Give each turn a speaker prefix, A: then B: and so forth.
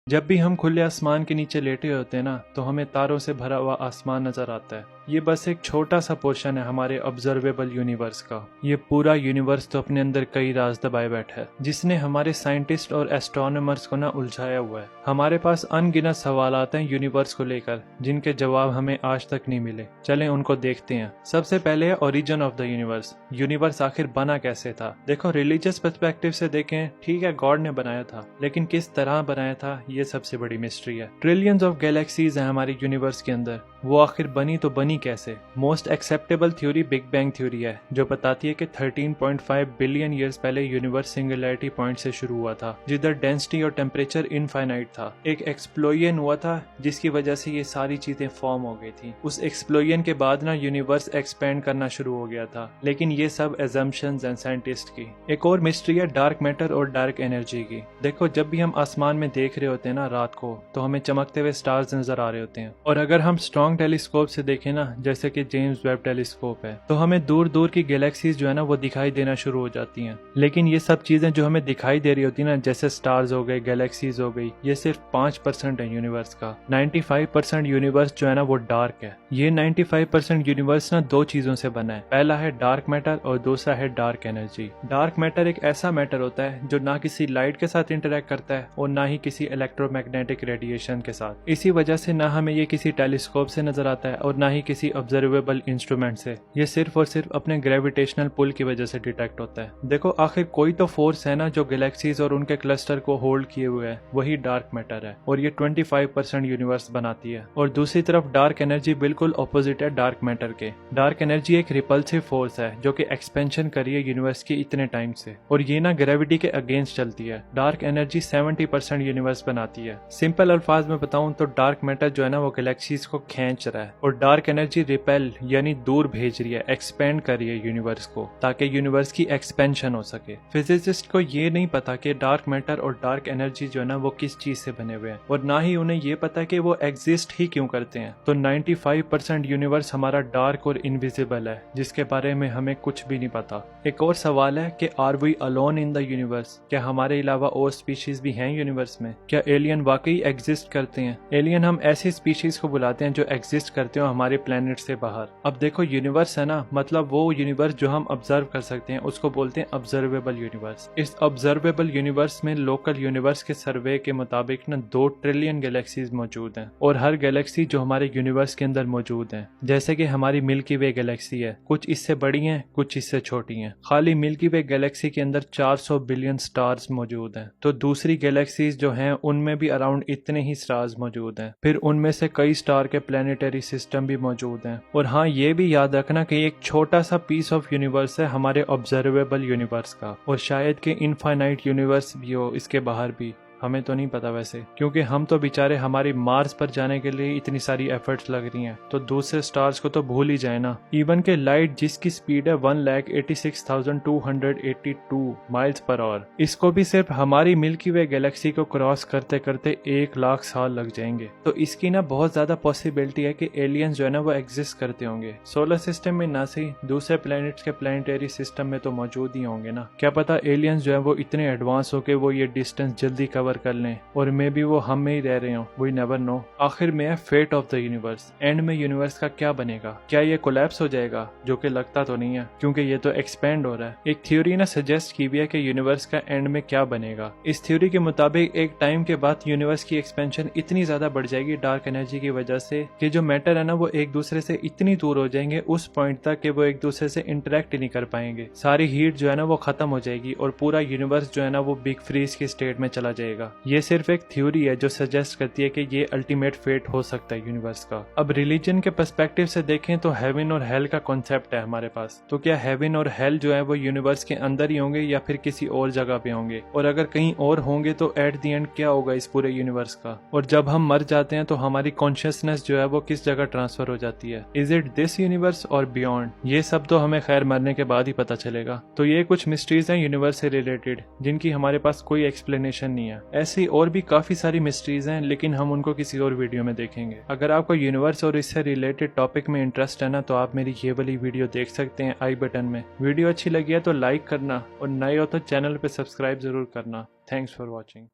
A: जब भी हम खुले आसमान के नीचे लेटे होते हैं ना, तो हमें तारों से भरा हुआ आसमान नजर आता है। ये बस एक छोटा सा पोर्शन है हमारे ऑब्जर्वेबल यूनिवर्स का। ये पूरा यूनिवर्स तो अपने अंदर कई राज दबाए बैठा है, जिसने हमारे साइंटिस्ट और एस्ट्रोनॉमर्स को ना उलझाया हुआ है। हमारे पास अनगिनत सवाल आते हैं यूनिवर्स को लेकर, जिनके जवाब हमें आज तक नहीं मिले। चलें उनको देखते हैं। सबसे पहले है origin of the universe. Universe आखिर बना कैसे था? देखो, रिलीजियस पर्सपेक्टिव से देखें, ठीक है, गॉड ने बनाया था, लेकिन किस तरह बनाया था, ये सबसे बड़ी मिस्ट्री है। ट्रिलियंस ऑफ गैलेक्सीज हैं हमारे यूनिवर्स के अंदर, वो आखिर बनी तो बनी कैसे? Most acceptable theory big bang theory है, जो बताती है कि 13.5 बिलियन ईयर्स पहले यूनिवर्स सिंगुलैरिटी पॉइंट से शुरू हुआ था, जिधर डेंसिटी और टेम्परेचर इनफाइनाइट था। एक एक्सप्लोजन हुआ था, जिसकी वजह से ये सारी चीजें फॉर्म हो गई थी। उस एक्सप्लोजन के बाद ना यूनिवर्स एक्सपेंड करना शुरू हो गया था, लेकिन ये सब एजम्पशंस एंड साइंटिस्ट की। एक और मिस्ट्री है डार्क मैटर और डार्क एनर्जी की। देखो, जब भी हम आसमान में देख रहे होते हैं ना रात को, तो हमें चमकते हुए स्टार्स नजर आ रहे होते हैं। और अगर हम स्ट्रॉन्ग टेलीस्कोप से देखें ना, जैसे कि जेम्स वेब टेलीस्कोप है, तो हमें दूर दूर की गैलेक्सीज जो है ना वो दिखाई देना शुरू हो जाती हैं। लेकिन ये सब चीजें जो हमें दिखाई दे रही होती है ना, जैसे स्टार्स हो गए, गैलेक्सीज हो गई, ये सिर्फ 5% है यूनिवर्स का। 95% यूनिवर्स जो है ना वो डार्क है। ये 95% यूनिवर्स ना दो चीजों से बना है। पहला है डार्क मैटर और दूसरा है डार्क एनर्जी। डार्क मैटर एक ऐसा मैटर होता है जो ना किसी लाइट के साथ इंटरेक्ट करता है और ना ही किसी इलेक्ट्रोमैग्नेटिक रेडिएशन के साथ। इसी वजह से ना हमें ये किसी टेलीस्कोप से नजर आता है और ना ही किसी ऑब्जर्वेबल इंस्ट्रूमेंट से। ये सिर्फ और सिर्फ अपने ग्रेविटेशनल पुल की वजह से डिटेक्ट होता है। देखो, आखिर कोई तो फोर्स है ना जो गैलेक्सीज और उनके क्लस्टर को होल्ड किए हुए है, वही डार्क मैटर है, और ये 25% यूनिवर्स बनाती है। और दूसरी तरफ डार्क एनर्जी बिल्कुल ऑपोजिट है डार्क मैटर के। डार्क एनर्जी एक रिपल्सिव फोर्स है जो कि एक्सपेंशन करी है यूनिवर्स की इतने टाइम से, और ये ना ग्रेविटी के अगेंस्ट चलती है। डार्क एनर्जी 70% यूनिवर्स बनाती है। सिंपल अल्फाज में बताऊं तो डार्क मैटर जो है ना वो गैलेक्सीज को खींच रहा है, और डार्क एनर्जी रिपेल यानी दूर भेज रही है, एक्सपेंड कर रही है यूनिवर्स को, ताकि यूनिवर्स की एक्सपेंशन हो सके। फिजिसिस्ट को ये नहीं पता कि डार्क मैटर और डार्क एनर्जी जो है ना वो किस चीज से बने हुए हैं, और ना ही उन्हें ये पता कि वो एग्जिस्ट ही क्यों करते हैं। तो 95% यूनिवर्स हमारा डार्क और इनविजिबल है, जिसके बारे में हमें कुछ भी नहीं पता। एक और सवाल है कि are we alone in the universe? क्या हमारे अलावा और स्पीशीज भी हैं यूनिवर्स में? क्या एलियन वाकई एग्जिस्ट करते हैं? एलियन हम ऐसी स्पीशीज को बुलाते हैं जो एग्जिस्ट करते हो हमारे प्लेनेट से बाहर। अब देखो, यूनिवर्स है ना, मतलब वो यूनिवर्स जो हम ऑब्जर्व कर सकते हैं, उसको बोलते हैं ऑब्जर्वेबल यूनिवर्स। इस ऑब्जर्वेबल यूनिवर्स में लोकल यूनिवर्स के सर्वे के मुताबिक ना 2 ट्रिलियन गैलेक्सीज मौजूद हैं, और हर गैलेक्सी जो हमारे यूनिवर्स के अंदर मौजूद है, जैसे कि हमारी मिल्की वे गैलेक्सी है, कुछ इससे बड़ी है, कुछ इससे छोटी है। खाली मिल्की वे गैलेक्सी के अंदर 400 बिलियन स्टार्स मौजूद हैं। तो दूसरी गैलेक्सीज जो हैं उनमें भी अराउंड इतने ही स्टार्स मौजूद हैं। फिर उनमें से कई स्टार के प्लेनेटरी सिस्टम भी मौजूद हैं। और हाँ, ये भी याद रखना कि एक छोटा सा पीस ऑफ यूनिवर्स है हमारे ऑब्जर्वेबल यूनिवर्स का, और शायद के इनफाइनाइट यूनिवर्स भी हो इसके बाहर भी, हमें तो नहीं पता वैसे, क्योंकि हम तो बेचारे हमारी मार्स पर जाने के लिए इतनी सारी एफर्ट्स लग रही हैं, तो दूसरे स्टार्स को तो भूल ही जाए ना। इवन के लाइट जिसकी स्पीड है 1,86,282 माइल्स पर आवर, इसको भी सिर्फ हमारी मिल्की वे गैलेक्सी को क्रॉस करते करते 1 लाख साल लग जाएंगे। तो इसकी ना बहुत ज्यादा पॉसिबिलिटी है कि एलियंस जो है ना वो एग्जिस्ट करते होंगे। सोलर सिस्टम में ना सही, दूसरे प्लैनेट्स के प्लैनेटरी सिस्टम में तो मौजूद ही होंगे ना। क्या पता एलियंस जो है वो इतने एडवांस हो के वो ये डिस्टेंस जल्दी कवर कर लें, और मे भी वो हम में ही रह रहे हो, वी नेवर नो। आखिर में है fate of the universe. End में यूनिवर्स का क्या बनेगा? क्या ये कोलैप्स हो जाएगा? जो कि लगता तो नहीं है, क्योंकि ये तो एक्सपेंड हो रहा है। एक थ्योरी ने सजेस्ट की भी है कि यूनिवर्स का एंड में क्या बनेगा। इस थ्योरी के मुताबिक एक टाइम के बाद यूनिवर्स की एक्सपेंशन इतनी ज्यादा बढ़ जाएगी डार्क एनर्जी की वजह से, कि जो मैटर है ना वो एक दूसरे से इतनी दूर हो जाएंगे उस पॉइंट तक कि वो एक दूसरे से इंटरेक्ट ही नहीं कर पाएंगे। सारी हीट जो है ना वो खत्म हो जाएगी, और पूरा यूनिवर्स जो है ना वो बिग फ्रीज की स्टेट में चला जाएगा। ये सिर्फ एक थ्योरी है जो सजेस्ट करती है कि ये अल्टीमेट फेट हो सकता है यूनिवर्स का। अब रिलीजन के पर्सपेक्टिव से देखें तो हेवन और हेल का कॉन्सेप्ट है हमारे पास। तो क्या हेवन और हेल जो है वो यूनिवर्स के अंदर ही होंगे या फिर किसी और जगह पे होंगे? और अगर कहीं और होंगे तो एट द एंड क्या होगा इस पूरे यूनिवर्स का? और जब हम मर जाते हैं तो हमारी कॉन्शियसनेस जो है वो किस जगह ट्रांसफर हो जाती है? इज इट दिस यूनिवर्स और बियॉन्ड? ये सब तो हमें खैर मरने के बाद ही पता चलेगा। तो ये कुछ मिस्ट्रीज हैं यूनिवर्स से रिलेटेड, जिनकी हमारे पास कोई एक्सप्लेनेशन नहीं है। ऐसी और भी काफी सारी मिस्ट्रीज हैं, लेकिन हम उनको किसी और वीडियो में देखेंगे। अगर आपको यूनिवर्स और इससे रिलेटेड टॉपिक में इंटरेस्ट है ना, तो आप मेरी ये वाली वीडियो देख सकते हैं आई बटन में। वीडियो अच्छी लगी है तो लाइक करना, और नए हो तो चैनल पे सब्सक्राइब जरूर करना। Thanks for watching.